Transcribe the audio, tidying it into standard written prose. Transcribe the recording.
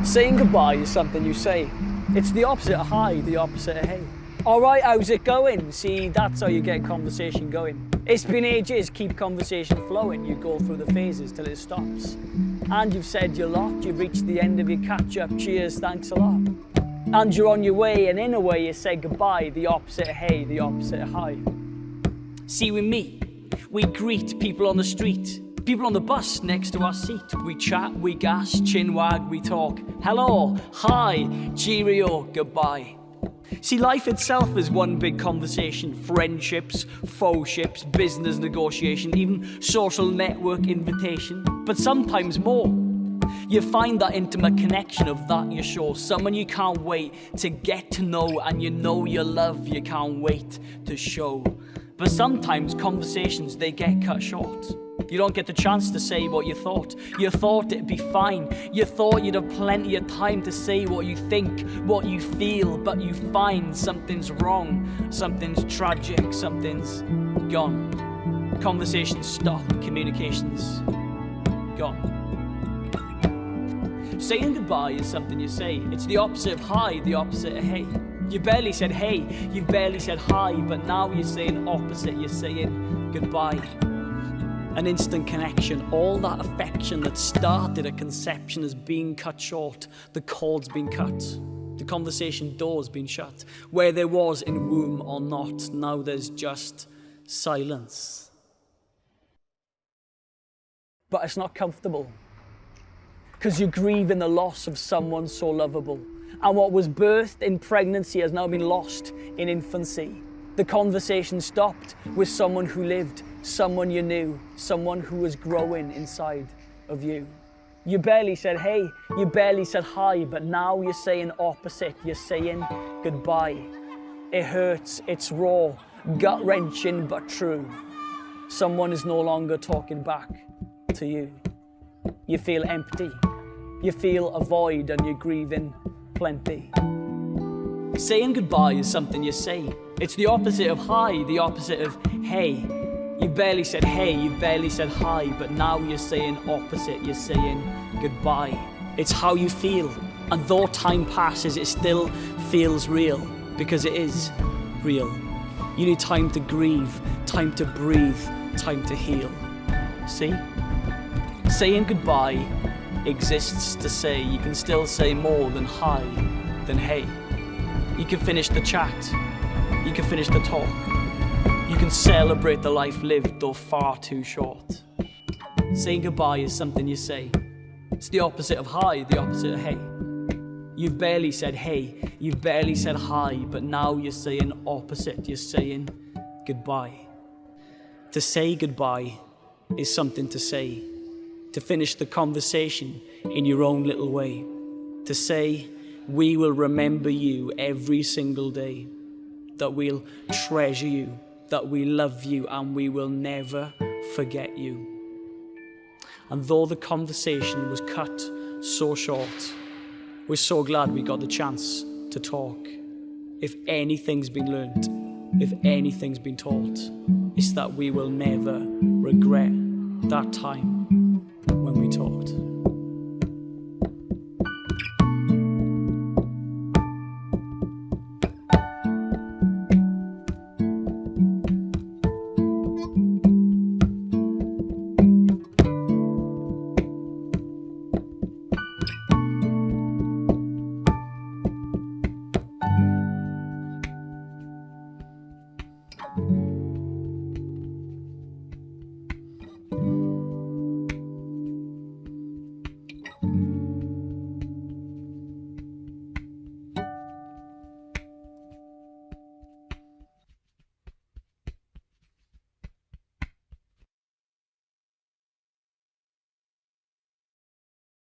Saying goodbye is something you say. It's the opposite of hi, the opposite of hey. All right, how's it going? See, that's how you get conversation going. It's been ages, keep conversation flowing. You go through the phases till it stops. And you've said your lot, you've reached the end of your catch-up. Cheers, thanks a lot. And you're on your way, and in a way you say goodbye, the opposite of hey, the opposite of hi. See, with me, we greet people on the street. People on the bus next to our seat. We chat, we gas, chin wag, we talk. Hello, hi, cheerio, goodbye. See, life itself is one big conversation. Friendships, faux-ships, business negotiation, even social network invitation. But sometimes more. You find that intimate connection of that you show. Someone you can't wait to get to know, and you know your love you can't wait to show. But sometimes conversations, they get cut short. You don't get the chance to say what you thought. You thought it'd be fine. You thought you'd have plenty of time to say what you think, what you feel, but you find something's wrong, something's tragic, something's gone. Conversations stop, communications gone. Saying goodbye is something you say. It's the opposite of hi, the opposite of hey. You barely said hey, you've barely said hi, but now you're saying opposite, you're saying goodbye. An instant connection, all that affection that started at conception has been cut short. The cord's been cut, the conversation door's been shut. Where there was in womb or not, now there's just silence. But it's not comfortable, because you're grieving the loss of someone so lovable. And what was birthed in pregnancy has now been lost in infancy. The conversation stopped with someone who lived, someone you knew, someone who was growing inside of you. You barely said hey, you barely said hi, but now you're saying opposite, you're saying goodbye. It hurts, it's raw, gut-wrenching but true. Someone is no longer talking back to you. You feel empty, you feel a void, and you're grieving plenty. Saying goodbye is something you say. It's the opposite of hi, the opposite of hey. You've barely said hey, you've barely said hi, but now you're saying opposite, you're saying goodbye. It's how you feel, and though time passes, it still feels real, because it is real. You need time to grieve, time to breathe, time to heal. See? Saying goodbye exists to say. You can still say more than hi, than hey. You can finish the chat, you can finish the talk. You can celebrate the life lived, though far too short. Saying goodbye is something you say. It's the opposite of hi, the opposite of hey. You've barely said hey, you've barely said hi, but now you're saying opposite, you're saying goodbye. To say goodbye is something to say. To finish the conversation in your own little way. To say, we will remember you every single day. That we'll treasure you, that we love you, and we will never forget you. And though the conversation was cut so short, we're so glad we got the chance to talk. If anything's been learnt, if anything's been taught, it's that we will never regret that time when we talked.